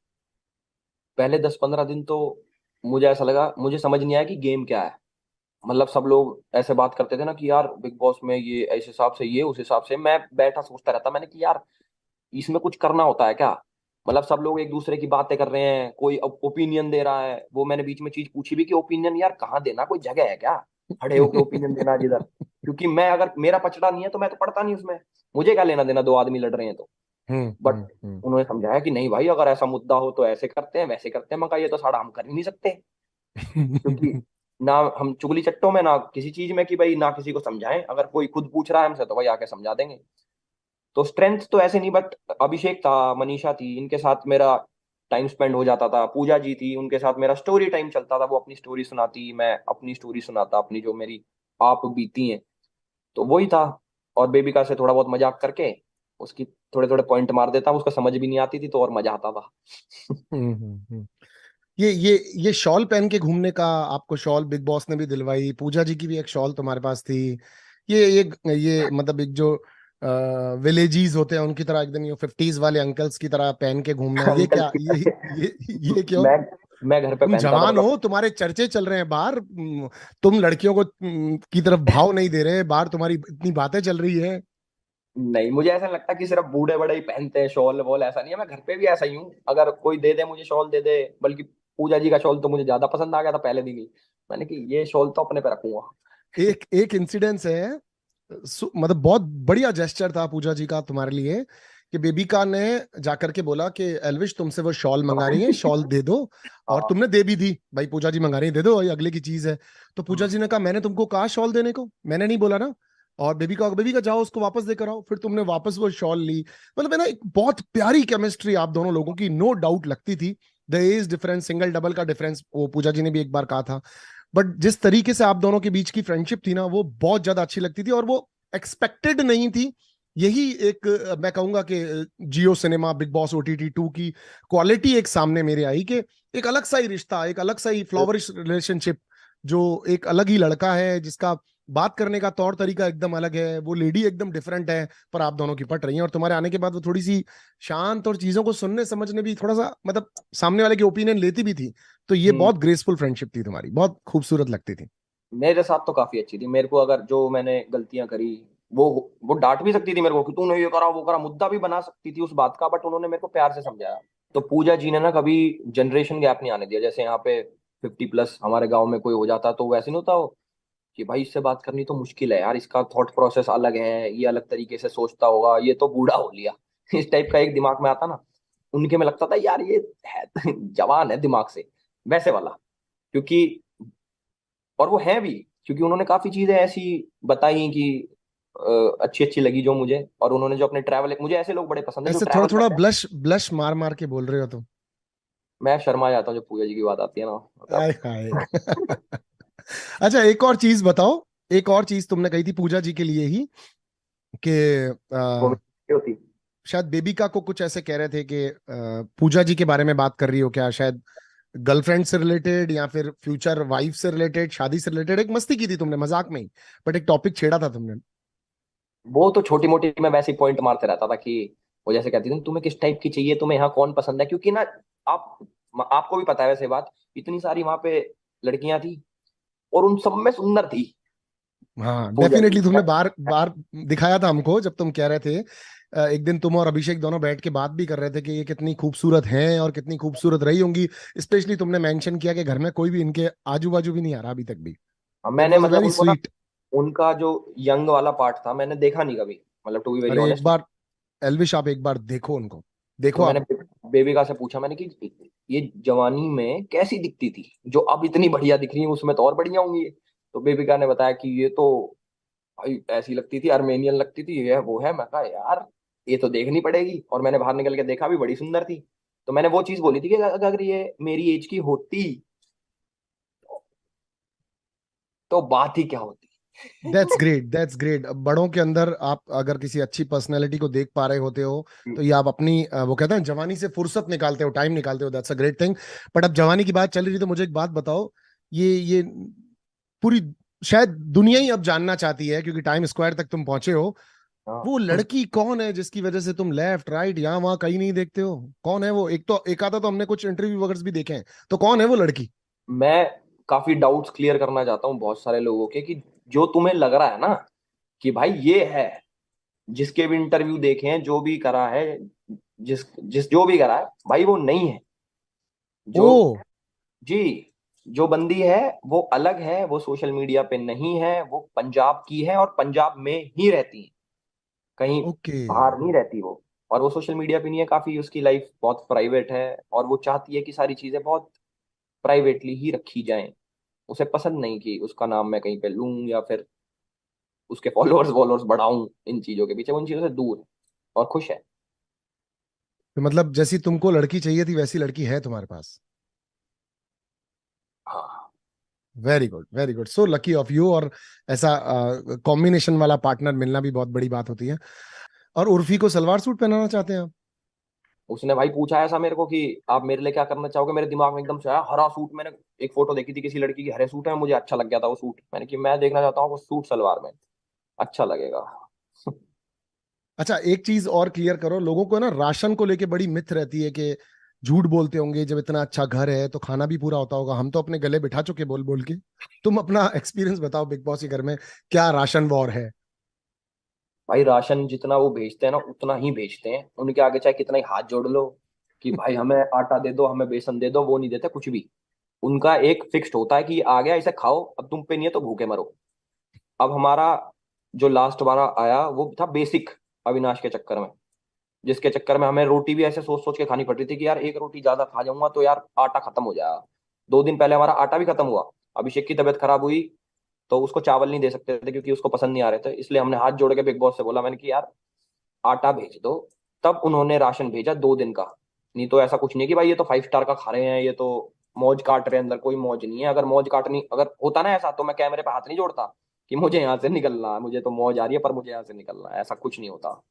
पहले 10-15 दिन तो मुझे ऐसा लगा, मुझे समझ नहीं आया कि गेम क्या है। मतलब सब लोग ऐसे बात करते थे ना कि यार बिग बॉस में ये इस हिसाब से, ये उस हिसाब से, मैं बैठा सोचता रहता, मैंने कि यार इसमें कुछ करना होता है क्या। मतलब सब लोग एक दूसरे की बातें कर रहे हैं, कोई ओपिनियन दे रहा है, वो मैंने बीच में चीज पूछी भी कि ओपिनियन यार कहाँ देना, कोई जगह है क्या खड़े होके ओपिनियन देना जिधर। क्योंकि मैं, अगर मेरा पचड़ा नहीं है तो मैं तो पढ़ता नहीं उसमें, मुझे क्या लेना देना, दो आदमी लड़ रहे हैं तो। हम्म। बट हम्म। उन्होंने समझाया कि नहीं भाई, अगर ऐसा मुद्दा हो तो ऐसे करते हैं, वैसे करते हैं। मगर ये तो साड़ा हम कर ही नहीं सकते, क्योंकि हम्म। ना हम चुगली चट्टों में, ना किसी चीज में कि भाई ना किसी को समझाएं, अगर कोई खुद पूछ रहा है हमसे तो भाई आके समझा देंगे। तो स्ट्रेंथ तो ऐसे नहीं, बट अभिषेक था, मनीषा थी, इनके साथ मेरा टाइम स्पेंड हो जाता था, पूजा जी थी, उनके साथ मेरा स्टोरी टाइम चलता था, वो अपनी स्टोरी सुनाती, मैं अपनी स्टोरी सुनाता, अपनी जो मेरी आप बीती हैं। तो वही था। और बेबिका से थोड़ा बहुत मजाक करके उसकी थोड़े थोड़े पॉइंट मार देता, उसको समझ भी नहीं आती थी तो और मजा आता था। हम्म। ये शॉल पहन के घूमने का, आपको शॉल बिग बॉस ने भी दिलवाई, पूजा जी की भी एक शॉल तुम्हारे पास थी। ये मतलब एक जो विलेजीज होते हैं उनकी तरह एकदम, ये 50s वाले अंकल्स की तरह पहन के घूमना, ये अंकल क्या, की ये क्यों? मैं मैं घर पे तुम पहनता था जवान तो हो, तुम्हारे चर्चे चल रहे हैं बाहर, तुम लड़कियों को की तरफ भाव नहीं दे रहे बाहर, तुम्हारी इतनी बातें चल रही है। नहीं, मुझे ऐसा लगता है कि सिर्फ बूढ़े बड़े ही पहनते हैं शॉल वॉल, ऐसा नहीं है, मैं घर पे भी ऐसा ही हूँ, अगर कोई दे दे मुझे शॉल दे दे। बल्कि पूजा जी का शॉल तो मुझे ज्यादा पसंद आ गया था पहले दिन ही, मैंने कि ये शॉल तो अपने पे रखूंगा। एक एक इंसिडेंस है, मतलब बहुत बढ़िया जेस्चर था पूजा जी का तुम्हारे लिए, कि बेबिका ने जाकर के बोला कि एल्विश तुमसे वो शॉल मंगा रही है, शॉल दे दो। और हाँ। तुमने दे भी दी, भाई पूजा जी मंगा रही है, दे दो, ये अगले की चीज है। तो पूजा जी ने कहा मैंने तुमको कहा शॉल देने को, मैंने नहीं बोला ना। और बेबिका जाओ उसको वापस देकर आओ, फिर तुमने वापस वो शॉल ली। मतलब है ना, एक बहुत प्यारी केमिस्ट्री आप दोनों लोगों की, नो डाउट लगती थी। The age difference, single double का डिफरेंस, वो पूजा जी ने भी एक बार कहा था। बट जिस तरीके से आप दोनों के बीच की फ्रेंडशिप थी ना, वो बहुत ज्यादा अच्छी लगती थी, और वो एक्सपेक्टेड नहीं थी। यही एक मैं कहूंगा कि जियो सिनेमा बिग बॉस OTT 2 की क्वालिटी एक सामने मेरे आई, कि एक अलग सा ही रिश्ता, एक अलग सा ही फ्लॉवरिश रिलेशनशिप, जो एक अलग ही लड़का है जिसका बात करने का तौर तरीका एकदम अलग है, वो लेडी एकदम डिफरेंट है, पर आप दोनों की पट रही हैं, और तुम्हारे आने के बाद वो थोड़ी सी शांत और चीजों को सुनने समझने भी थोड़ा सा मतलब सामने वाले की ओपिनियन लेती भी थी। तो ये हम्म। बहुत ग्रेसफुल फ्रेंडशिप थी तुम्हारी, बहुत खूबसूरत लगती थी। मेरे साथ तो काफी अच्छी थी। मेरे को अगर जो मैंने गलतियां करी, वो वो डांट भी सकती थी मेरे को कि तूने ये करा वो करा, मुद्दा भी बना सकती थी उस बात का, बट उन्होंने मेरे को प्यार से समझाया। तो पूजा जी ने ना कभी जनरेशन गैप नहीं आने दिया। जैसे यहाँ पे 50+ हमारे गांव में कोई हो जाता तो वैसे नहीं होता हो कि भाई इससे बात करनी तो मुश्किल है यार, इसका थॉट प्रोसेस अलग है, ये अलग तरीके से सोचता होगा, ये तो बूढ़ा हो लिया इस टाइप का एक दिमाग में आता ना। उनके में लगता था यार ये है जवान है दिमाग से, वैसे वाला। क्योंकि और वो है भी, क्योंकि उन्होंने काफी चीजें ऐसी बताई कि अच्छी अच्छी लगी जो मुझे। और उन्होंने जो अपने ट्रैवल, मुझे ऐसे लोग बड़े पसंद है जो ऐसे थोड़ा ट्रैवल थोड़ा करते हैं। ब्लश ब्लश मार मार के बोल रहे हो तुम। मैं शर्मा जाता हूँ जब पूजा जी की बात आती है ना, मतलब। आय हाय। अच्छा, एक और चीज बताओ। एक और चीज तुमने कही थी पूजा जी के लिए ही, कि वो मेरी होती। शायद बेबिका को कुछ ऐसे कह रहे थे कि पूजा जी के बारे में बात कर रही हो क्या, शायद गर्लफ्रेंड से रिलेटेड या फिर फ्यूचर वाइफ से रिलेटेड, शादी से रिलेटेड, एक मस्ती की थी तुमने मजाक में ही, बट एक टॉपिक छेड़ा था तुमने। वो तो छोटी मोटी मैं वैसे ही पॉइंट मारते रहता था कि वो जैसे कहती थी तुम्हें किस टाइप की चाहिए, तुम्हें यहाँ कौन पसंद है, क्योंकि ना आप आपको भी पता है वैसे बात, इतनी सारी वहां पे लड़कियां थी और उन सब में सुंदर थी हाँ, पूजा जी। डेफिनेटली तुमने बार बार दिखाया था हमको, जब तुम कह रहे थे एक दिन तुम और अभिषेक दोनों बैठ के बात भी कर रहे थे कि ये कितनी खूबसूरत हैं और कितनी खूबसूरत रही होंगी। स्पेशली तुमने मेंशन किया कि घर में कोई भी इनके आजू बाजू भी नहीं आ रहा अभी तक भी। दैट मैंने वाज अ मतलब वेरी उनको ना, स्वीट। उनका जो यंग वाला पार्ट था मैंने देखा नहीं कभी, मतलब टू बी वेरी अरे एक ऑनेस्ट। बार एल्विश, आप एक बार देखो उनको, तो देखो मैंने आप। बेबिका से पूछा मैंने कि ये जवानी में कैसी दिखती थी, जो अब इतनी बढ़िया दिख रही है उसमें तो और बढ़िया होंगी ये। तो बेबिका ने बताया कि ये तो भाई ऐसी लगती थी, आर्मेनियन लगती थी, ये वो है। मैं कहा यार ये तो देखनी पड़ेगी, और मैंने बाहर निकल के देखा भी, बड़ी सुंदर थी। तो मैंने वो चीज बोली थी कि अगर ये मेरी एज की होती तो बात ही क्या होती। That's great, that's great. बड़ों के अंदर आप अगर किसी अच्छी पर्सनैलिटी को देख पा रहे होते हो, तो ये आप अपनी वो कहते हैं जवानी से फुर्सत निकालते हो, टाइम निकालते हो, that's a great thing. But अब जवानी की बात चल रही थी तो मुझे एक बात बताओ। ये पूरी शायद दुनिया ही अब जानना चाहती है, क्योंकि टाइम स्क्वायर तक तुम पहुंचे हो। हाँ। वो लड़की कौन है जिसकी वजह से तुम लेफ्ट राइट यहाँ वहां कहीं नहीं देखते हो? कौन है वो? एक तो एक आधा तो हमने कुछ इंटरव्यू वगैरह भी देखे हैं, तो कौन है वो लड़की? मैं काफी डाउट्स क्लियर करना चाहता हूँ बहुत सारे लोगों के, कि जो तुम्हें लग रहा है ना कि भाई ये है, जिसके भी इंटरव्यू देखे हैं, जो भी करा है, जिस जिस जो भी करा है, भाई वो नहीं है। जो ओ। जी, जो बंदी है वो अलग है, वो सोशल मीडिया पे नहीं है, वो पंजाब की है और पंजाब में ही रहती है, कहीं ओके। बाहर नहीं रहती वो। और वो सोशल मीडिया पे नहीं है, काफी उसकी लाइफ बहुत प्राइवेट है, और वो चाहती है कि सारी चीजें बहुत प्राइवेटली ही रखी जाएं। उसे पसंद नहीं कि उसका नाम मैं कहीं पे लूं या फिर उसके फॉलोअर्स वॉलोअर्स बढ़ाऊं, इन चीजों के पीछे वो उन चीजों से दूर है और खुश है। तो मतलब जैसी तुमको लड़की चाहिए थी वैसी लड़की है तुम्हारे पास? हाँ। Very good, very good, so lucky of you. और ऐसा कॉम्बिनेशन वाला पार्टनर मिलना भी बहुत बड़ी बात होती है। और उर्फी को सलवार सूट पहनाना चाहते हैं आप? उसने भाई पूछा ऐसा मेरे को कि आप मेरे लिए क्या करना चाहोगे, मेरे दिमाग में एकदम से आया हरा सूट। मैंने एक फोटो देखी थी किसी लड़की की हरे सूट में, मुझे अच्छा लग गया था वो सूट। मैंने कि मैं देखना चाहता हूँ वो सूट सलवार में, अच्छा लगेगा। अच्छा, एक चीज और क्लियर करो, लोगों को ना राशन को लेके बड़ी मिथ रहती है कि झूठ बोलते होंगे, जब इतना अच्छा घर है तो खाना भी पूरा होता होगा। हम तो अपने गले बिठा चुके बोल बोल के। तुम अपना एक्सपीरियंस बताओ बिग बॉस के घर में, क्या राशन वॉर है? भाई राशन जितना वो भेजते हैं ना उतना ही भेजते हैं, उनके आगे चाहे कितना ही हाथ जोड़ लो कि भाई हमें आटा दे दो, हमें बेसन दे दो, वो नहीं देते कुछ भी। उनका एक फिक्स्ड होता है कि आ गया इसे खाओ, अब तुम पे नहीं है तो भूखे मरो। अब हमारा जो लास्ट वाला आया वो था बेसिक, अविनाश के चक्कर में, जिसके चक्कर में हमें रोटी भी ऐसे सोच सोच के खानी पड़ रही थी कि यार एक रोटी ज्यादा खा जाऊंगा तो यार आटा खत्म हो जाएगा। 2 दिन पहले हमारा आटा भी खत्म हुआ। अभिषेक की तबीयत खराब हुई तो उसको चावल नहीं दे सकते थे क्योंकि उसको पसंद नहीं आ रहे थे, इसलिए हमने हाथ जोड़ के बिग बॉस से बोला, मैंने कि यार आटा भेज दो। तब उन्होंने राशन भेजा 2 दिन का। नहीं तो ऐसा कुछ नहीं कि भाई ये तो 5 स्टार का खा रहे हैं, ये तो मौज काट रहे हैं, अंदर कोई मौज नहीं है। अगर मौज काटनी अगर होता ना ऐसा, तो मैं कैमरे पे हाथ नहीं जोड़ता कि मुझे यहाँ से निकलना है, मुझे तो मौज आ रही है पर मुझे यहाँ से निकलना है, ऐसा कुछ नहीं होता।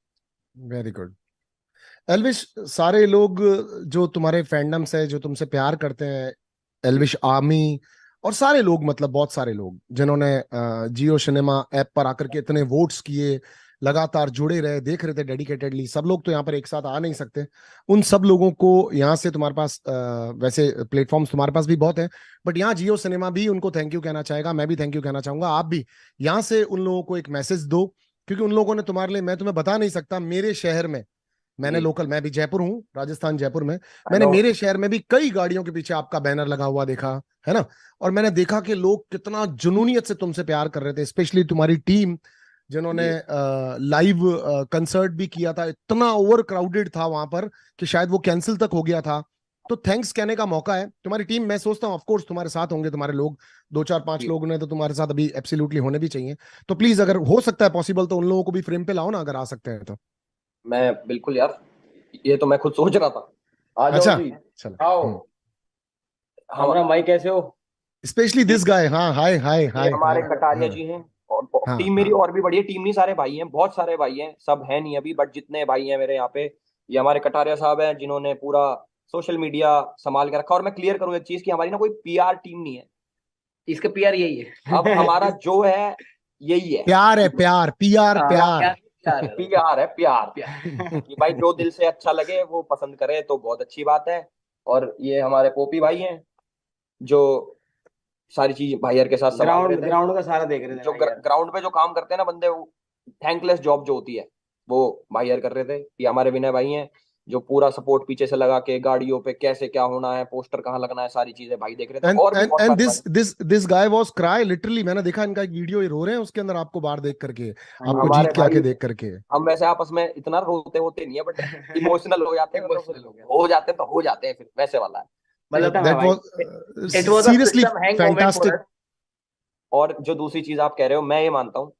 Very good. एल्विश, सारे लोग जो तुम्हारे फैंडम्स है, जो तुमसे प्यार करते हैं, जी। एल्विश आर्मी और सारे लोग, मतलब बहुत सारे लोग जिन्होंने जियो सिनेमा ऐप पर आकर के इतने वोट्स किए, लगातार जुड़े रहे, देख रहे थे डेडिकेटेडली, सब लोग तो यहाँ पर एक साथ आ नहीं सकते। उन सब लोगों को यहाँ से तुम्हारे पास वैसे प्लेटफॉर्म्स तुम्हारे पास भी बहुत है, बट यहाँ जियो सिनेमा भी उनको थैंक यू कहना चाहेगा, मैं भी थैंक यू कहना चाहूंगा। आप भी यहाँ से उन लोगों को एक मैसेज दो, क्योंकि उन लोगों ने तुम्हारे लिए, मैं तुम्हें बता नहीं सकता, मेरे शहर में, मैंने जी। लोकल, मैं भी जयपुर हूँ, राजस्थान जयपुर में, आई मैंने नो। मेरे शहर में भी कई गाड़ियों के पीछे आपका बैनर लगा हुआ देखा, है ना। और मैंने देखा कि लोग कितना जुनूनियत से तुमसे प्यार कर रहे थे, स्पेशली तुम्हारी टीम जिन्होंने जी। लाइव कंसर्ट भी किया था, इतना ओवर क्राउडेड था वहां पर कि शायद वो कैंसिल तक हो गया था। तो थैंक्स कहने का मौका है। तुम्हारी टीम, मैं सोचता हूँ ऑफ कोर्स तुम्हारे साथ होंगे तुम्हारे लोग, दो चार पांच जी। लोग ने तो तुम्हारे साथ अभी एब्सोल्युटली होने भी चाहिए। तो प्लीज अगर हो सकता है पॉसिबल, तो उन लोगों को भी फ्रेम पे लाओ ना, अगर आ सकते हैं तो। मैं बिल्कुल यार, ये तो मैं खुद सोच रहा था। आ जाओ अच्छा, जी। चलो। आओ। हमारा भाई कैसे हो? स्पेशली ये दिस गाय, हाँ, हाय हाय ये हाय हमारे हाय। कटारिया हाँ जी हैं। और हाँ टीम मेरी हाँ। और भी बढ़िया, टीम नहीं, सारे भाई हैं, बहुत सारे भाई हैं, सब है नहीं अभी, बट जितने भाई हैं मेरे यहाँ पे, ये हमारे कटारिया साहब हैं जिन्होंने पूरा सोशल मीडिया संभाल के रखा। और मैं क्लियर करूँ एक चीज, कि हमारी ना कोई पीआर टीम नहीं है। इसका पीआर यही अब है। हमारा जो है यही है प्यार है, प्यार, पीआर, हाँ, प्यार। प्यार है भाई। पीआर है, प्यार। प्यार। कि भाई जो दिल से अच्छा लगे वो पसंद करे तो बहुत अच्छी बात है। और ये हमारे पोपी भाई हैं जो सारी चीज भाईयर के साथ संभाल रहे ग्राउंड थे। ग्राउंड का सारा देख रहे थे जो भाई यार। ग्राउंड पे जो काम करते हैं ना बंदे, वो थैंकलेस जॉब जो होती है, वो भाईयर कर रहे थे। ये हमारे विनय भाई हैं जो पूरा सपोर्ट पीछे से लगा के, गाड़ियों पे कैसे क्या होना है, पोस्टर कहाँ लगना है, सारी चीजें भाई देख रहे थे। एंड और भी एंड बहुत एंड सारे दिस भाई। This this guy was cry literally, मैंने देखा इनका एक वीडियो, ये रो रहे हैं उसके अंदर आपको बाहर देख करके, हाँ आपको जी। हमारे जीत के भाई, आके देख करके। हम वैसे आपस में इतना रोते होते नहीं है, बट इमोशनल हो जाते हैं, मतलब इमोशनल हो गया। हो जाते हैं तो हो जाते हैं, फिर वैसे वाला है। सिस्टम है दैट भाई। Was it was a seriously system hang moment for fantastic. Us. और जो दूसरी चीज आप कह रहे हो, मैं ये मानता हूँ,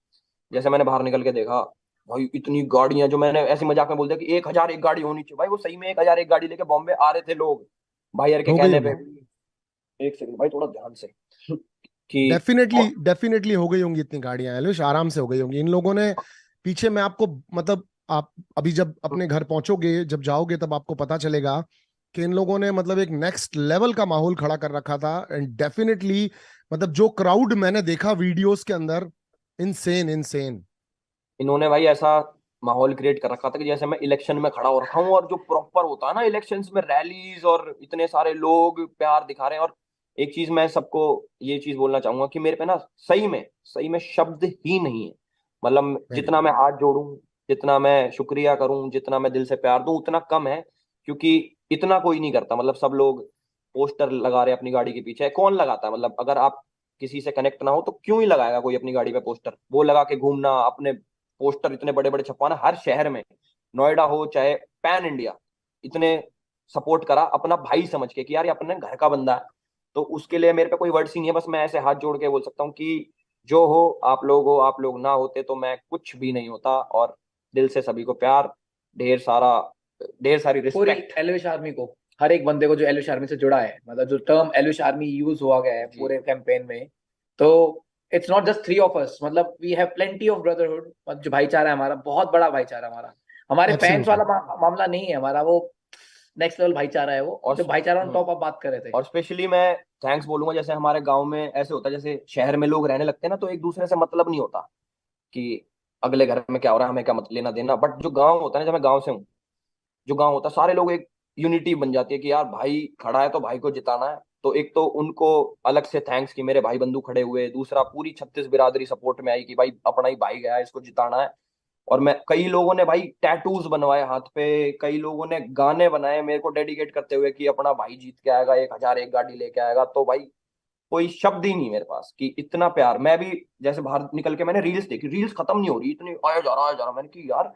जैसे मैंने बाहर निकल के देखा, भाई इतनी गाड़ियां, जो मैंने ऐसे मजाक में बोल दिया कि 1,000 एक गाड़ी होनी चाहिए, भाई वो सही में 1,000 एक गाड़ी लेके बॉम्बे आ रहे थे लोग, भाईयर के हो गई कहने होंगी, पे। एक सेकंड भाई, थोड़ा ध्यान से। कि डेफिनेटली और डेफिनेटली हो गई होंगी इतनी गाड़ियां, एलविश, आराम से हो गई होंगी इन लोगों ने। पीछे मैं आपको, मतलब आप अभी जब अपने घर पहुंचोगे, जब जाओगे, तब आपको पता चलेगा कि इन लोगों ने मतलब एक नेक्स्ट लेवल का माहौल खड़ा कर रखा था। एंड डेफिनेटली, मतलब जो क्राउड मैंने देखा वीडियोस के अंदर, इनसेन इनसेन। इन्होंने भाई ऐसा माहौल क्रिएट कर रखा था कि जैसे मैं इलेक्शन में खड़ा हो रखा हूँ, और जो प्रॉपर होता है ना इलेक्शंस में, रैलीज, और इतने सारे लोग प्यार दिखा रहे हैं। और एक चीज मैं सबको ये चीज बोलना चाहूंगा कि मेरे पे ना सही में शब्द ही नहीं है। मतलब वेरी जितना गुड। मैं हाथ जोड़ूं, जितना मैं शुक्रिया करूं, जितना मैं दिल से प्यार दूं, उतना कम है। क्योंकि इतना कोई नहीं करता। मतलब सब लोग पोस्टर लगा रहे हैं अपनी गाड़ी के पीछे, कौन लगाता है? मतलब अगर आप किसी से कनेक्ट ना हो तो क्यों ही लगाएगा कोई अपनी गाड़ी पे पोस्टर? वो लगा के घूमना, अपने पोस्टर इतने बड़े बड़े छपवाना हर शहर में, नोएडा हो चाहे पैन इंडिया, इतने सपोर्ट करा अपना भाई समझ के कि यार ये अपने घर का बंदा है। तो उसके लिए मेरे पे कोई वर्ड्स ही नहीं है, बस मैं ऐसे हाथ जोड़ के बोल सकता हूँ कि जो हो, आप लोग ना होते तो मैं कुछ भी नहीं होता। और दिल से सभी को प्यार, ढेर सारा, ढेर सारी पूरी रिस्पेक्ट। एलविश आर्मी को, हर एक बंदे को जो एलविश आर्मी से जुड़ा है, मतलब जो टर्म एलविश आर्मी यूज हुआ गया है जी। पूरे कैंपेन में। तो it's not just three of us, मतलब we have plenty of brotherhood. जो भाईचारा है हमारा, बहुत बड़ा भाईचारा हमारा। हमारे फैंस एब्सोल्युटली। वाला मामला नहीं है हमारा, वो नेक्स्ट लेवल भाईचारा है वो, और जो भाईचारा ऑन टॉप आप बात कर रहे थे। और स्पेशली मैं थैंक्स बोलूंगा, जैसे हमारे गांव में ऐसे होता है, जैसे शहर में लोग रहने लगते हैं ना, तो एक दूसरे से मतलब नहीं होता कि अगले घर में क्या हो रहा है, हमें क्या मत लेना देना। बट जो गांव होता है ना, जब मैं गांव से हूँ, जो गांव होता है, सारे लोग एक यूनिटी बन जाती है कि यार भाई खड़ा है तो भाई को जिताना है। तो एक तो उनको अलग से थैंक्स कि मेरे भाई बंधु खड़े हुए, दूसरा पूरी 36 बिरादरी सपोर्ट में आई कि भाई अपना ही भाई गया है, इसको जिताना है। और मैं, कई लोगों ने भाई टैटूज बनवाए हाथ पे, कई लोगों ने गाने बनाए मेरे को डेडिकेट करते हुए कि अपना भाई जीत के आएगा, 1,000 एक गाड़ी लेके आएगा। तो भाई कोई शब्द ही नहीं मेरे पास कि इतना प्यार। मैं भी जैसे बाहर निकल के मैंने रील्स देखी, रील्स खत्म नहीं हो रही, इतनी आया जा रहा, मैंने कि यार,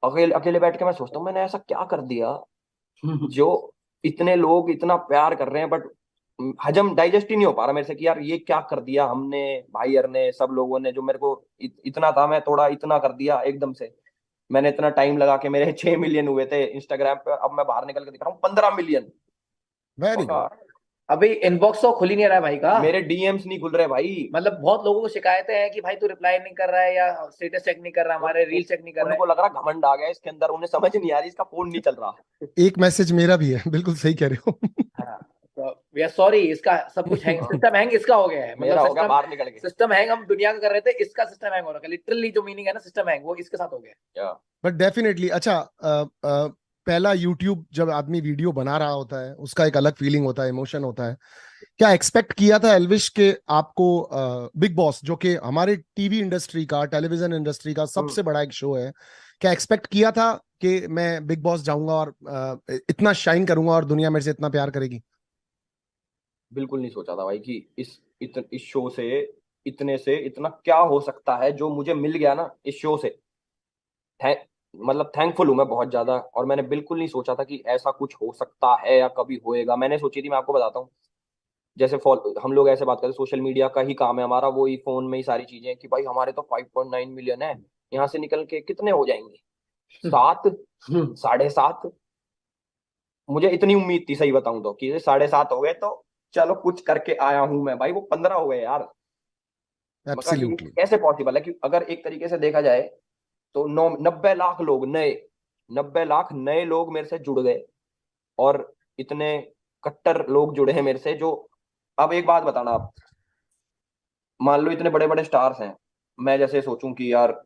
अकेले अकेले बैठ के मैं सोचता हूँ मैंने ऐसा क्या कर दिया जो इतने लोग इतना प्यार कर रहे हैं, बट हजम डाइजेस्ट ही नहीं हो पा रहा मेरे से कि यार ये क्या कर दिया हमने, भाई अर ने, सब लोगों ने, जो मेरे को इतना था, मैं थोड़ा इतना कर दिया एकदम से। मैंने इतना टाइम लगा के, मेरे 6 मिलियन हुए थे इंस्टाग्राम पे, अब मैं बाहर निकल के दिख रहा हूँ 15 मिलियन। Very good. अभी इनबॉक्स तो खुल ही नहीं रहा है भाई का। मेरे डीएम्स नहीं खुल रहे भाई। मतलब बहुत लोगों को शिकायतें हैं कि भाई तू रिप्लाई नहीं कर रहा है या स्टेटस चेक नहीं कर रहा, हमारे रील चेक नहीं कर रहा है। उनको लग रहा घमंड आ गया इसके अंदर, उन्हें समझ नहीं आ रही, इसका फोन नहीं चल रहा। एक मैसेज मेरा भी है, बिल्कुल सही कह रहे हो। हाँ, तो वी आर सॉरी, इसका सब कुछ हैंग, सिस्टम हैंग इसका हो गया है, मतलब मेरा हो गया सिस्टम बाहर निकल के। सिस्टम हैंग हम दुनिया का कर रहे थे, इसका सिस्टम हैंग हो रहा है, लिटरली जो मीनिंग है ना सिस्टम हैंग, वो इसके साथ हो गया है। या बट डेफिनेटली अच्छा, पहला यूट्यूब जब आदमी वीडियो बना रहा होता है उसका एक अलग फीलिंग होता है, इमोशन होता है। क्या एक्सपेक्ट किया था एल्विश के आपको बिग बॉस, जो कि हमारे टीवी इंडस्ट्री का, टेलीविजन इंडस्ट्री का हम्म, सबसे बड़ा एक शो है, क्या एक्सपेक्ट किया था कि मैं बिग बॉस जाऊंगा और इतना शाइन करूंगा और दुनिया मेरे से इतना प्यार करेगी? बिल्कुल नहीं सोचा था भाई कि इस शो से, इतने से इतना क्या हो सकता है जो मुझे मिल गया ना इस शो से। थैंक मतलब थैंकफुल हूं मैं बहुत ज्यादा। और मैंने बिल्कुल नहीं सोचा था कि ऐसा कुछ हो सकता है या कभी होएगा। मैंने सोची थी, मैं आपको बताता हूँ, जैसे हम लोग ऐसे बात करते हैं, सोशल मीडिया का ही काम है हमारा, वो ही फोन में ही सारी चीजें कि भाई हमारे तो 5.9 मिलियन है, यहाँ से निकल के कितने हो जाएंगे, 7, 7.5। मुझे इतनी उम्मीद थी, सही बताऊं तो, कि 7.5 हो गए तो चलो कुछ करके आया हूं मैं। भाई वो 15 हो गए यार। मगर ये एब्सोल्युटली। कैसे पॉसिबल है कि अगर एक तरीके से देखा जाए तो 90 लाख लोग नए, 90 लाख नए लोग मेरे से जुड़ गए। और इतने कट्टर लोग जुड़े हैं मेरे से जो, अब एक बात बताना आप, मान लो इतने बड़े बड़े स्टार्स हैं, मैं जैसे सोचूं कि यार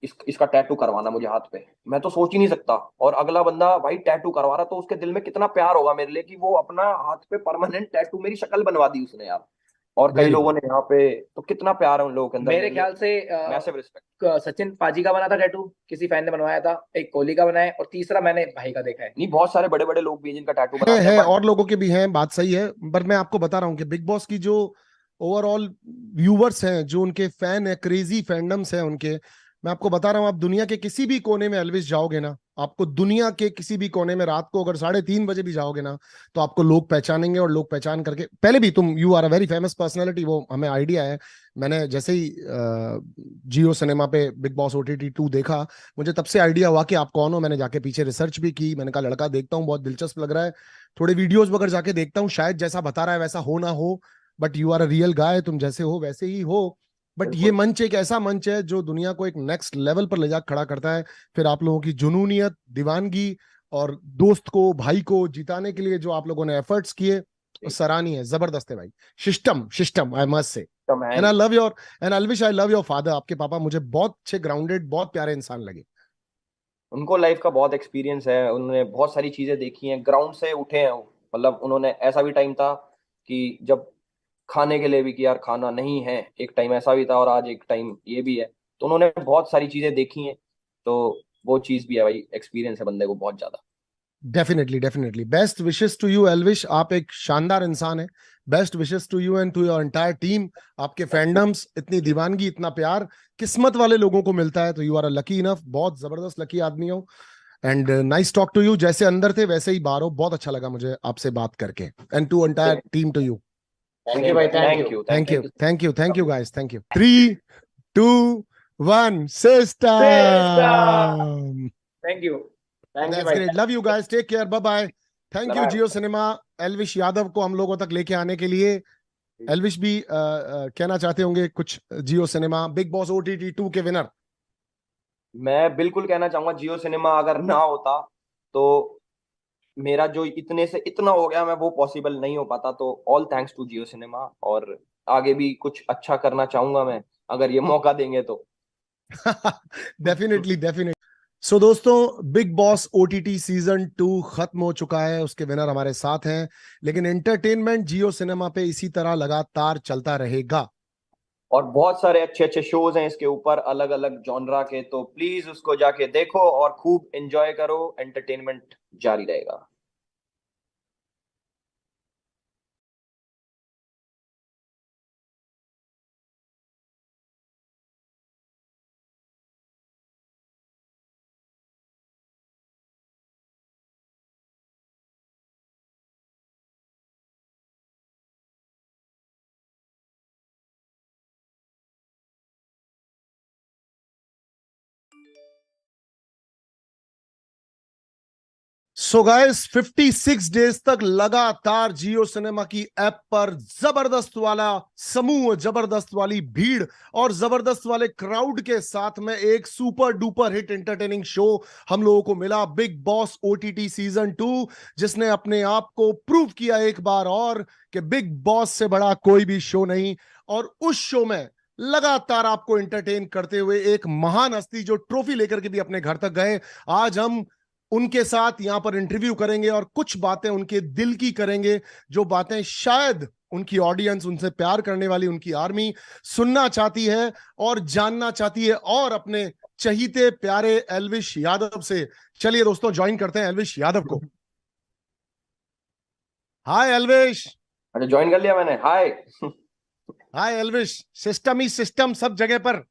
इसका टैटू करवाना मुझे हाथ पे, मैं तो सोच ही नहीं सकता। और अगला बंदा भाई टैटू करवा रहा, तो उसके दिल में कितना प्यार होगा मेरे लिए कि वो अपना हाथ पे परमानेंट टैटू, मेरी शक्ल बनवा दी उसने यार। और कई वेरी लोगों गुड। ने यहाँ पे, तो कितना प्यार है उन लोगों के अंदर मेरे मेरे लिए। ख्याल से मैसिव रिस्पेक्ट। सचिन पाजी का बना था टैटू, किसी फैन ने बनवाया था, एक कोहली का बनाया, और तीसरा मैंने भाई का देखा है। नहीं, बहुत सारे बड़े बड़े लोग भी हैं जिनका टैटू बनाते हैं, है बट और लोगों के भी हैं, बात सही है। पर मैं आपको बता रहा हूँ कि बिग बॉस की जो ओवरऑल व्यूवर्स हैं, जो उनके फैन है, क्रेजी फैंडम्स हैं उनके, मैं आपको बता रहा हूँ, आप दुनिया के किसी भी कोने में एल्विस जाओगे ना, आपको दुनिया के किसी भी कोने में रात को अगर 3:30 बजे भी जाओगे ना, तो आपको लोग पहचानेंगे। और लोग पहचान करके, पहले भी तुम, you are a very famous personality, वो हमें आइडिया है। मैंने जैसे ही जियो सिनेमा पे बिग बॉस OTT 2 देखा, मुझे तब से आइडिया हुआ कि आप कौन हो। मैंने जाके पीछे रिसर्च भी की, मैंने कहा लड़का देखता हूँ, बहुत दिलचस्प लग रहा है, थोड़े वीडियोस वगैरह जाके देखता हूँ, शायद जैसा बता रहा है वैसा हो ना हो, but you are a real guy, तुम जैसे हो वैसे ही हो। बट ये बिल्कुल। मंच एक ऐसा मंच है जो दुनिया को एक नेक्स्ट लेवल पर ले जा खड़ा करता है। फिर आप लोगों की जुनूनियत, दीवानगी और दोस्त को, भाई को जिताने के लिए जो आप लोगों ने एफर्ट्स किए, वो सराहनीय है, जबरदस्त है भाई। System system, I must say. तो मैं, and I love your, and I wish I love your father, आपके पापा मुझे बहुत अच्छे, ग्राउंडेड, बहुत प्यारे इंसान लगे। उनको लाइफ का बहुत एक्सपीरियंस है, उन्होंने बहुत सारी चीजें देखी हैं, ग्राउंड से उठे हैं वो। मतलब उन्होंने, ऐसा भी टाइम था कि जब खाने के लिए भी कि यार खाना नहीं है, एक टाइम ऐसा भी था, और आज एक टाइम ये भी है। तो उन्होंने बहुत सारी चीजें देखी हैं। तो वो चीज भी है भाई, एक्सपीरियंस है बंदे को बहुत ज्यादा। Definitely definitely, best wishes to you Elvish, आप एक शानदार इंसान है। Best wishes to you and to your entire team. आपके फैंडम्स, इतनी दीवानगी, इतना प्यार किस्मत वाले लोगों को मिलता है, तो you are a lucky enough, बहुत जबरदस्त लकी आदमी हो। And nice talk to you, जैसे अंदर थे वैसे ही बाहर हो, बहुत अच्छा लगा मुझे आपसे बात करके। And to entire team, to you. Thank you भाई, thank you. Thank you, thank thank you. You thank you thank you guys, thank you. 3, 2, 1, system. System. Thank you. Thank you that's भाई। Great, love you guys, take care, bye bye. Thank you Jio cinema, Elvish Yadav को हम लोगों तक लेके आने के लिए। एल्विश भी कहना चाहते होंगे कुछ, जियो सिनेमा बिग बॉस OTT 2 के विनर। मैं बिल्कुल कहना चाहूंगा, जियो सिनेमा अगर ना होता तो मेरा जो इतने से इतना हो गया, मैं वो पॉसिबल नहीं हो पाता। तो all thanks to Jio Cinema. और आगे भी कुछ अच्छा करना चाहूंगा मैं, अगर ये मौका देंगे तो। Definitely definitely. सो दोस्तों, बिग बॉस OTT सीजन 2 खत्म हो चुका है, उसके विनर हमारे साथ हैं। लेकिन एंटरटेनमेंट जियो सिनेमा पे इसी तरह लगातार चलता रहेगा। और बहुत सारे अच्छे अच्छे शोज हैं इसके ऊपर, अलग अलग जॉनरा के, तो प्लीज उसको जाके देखो और खूब एंजॉय करो। एंटरटेनमेंट जारी रहेगा। सो गाइस 56 डेज तक लगातार जियो सिनेमा की ऐप पर जबरदस्त वाला समूह, जबरदस्त वाली भीड़ और जबरदस्त वाले क्राउड के साथ में एक super duper hit entertaining show हम लोगों को मिला, बिग बॉस ओटीटी सीजन 2, जिसने अपने आप को प्रूव किया एक बार और कि बिग बॉस से बड़ा कोई भी शो नहीं। और उस शो में लगातार आपको एंटरटेन करते हुए एक महान हस्ती जो ट्रॉफी लेकर के भी अपने घर तक गए, आज हम उनके साथ यहां पर इंटरव्यू करेंगे और कुछ बातें उनके दिल की करेंगे, जो बातें शायद उनकी ऑडियंस, उनसे प्यार करने वाली उनकी आर्मी सुनना चाहती है और जानना चाहती है, और अपने चहीते प्यारे एल्विश यादव से। चलिए दोस्तों, ज्वाइन करते हैं एल्विश यादव को। हाय एल्विश। अच्छा, ज्वाइन कर लिया मैंने। हाय। हाय एल्विश। सिस्टम ही सिस्टम सब जगह पर।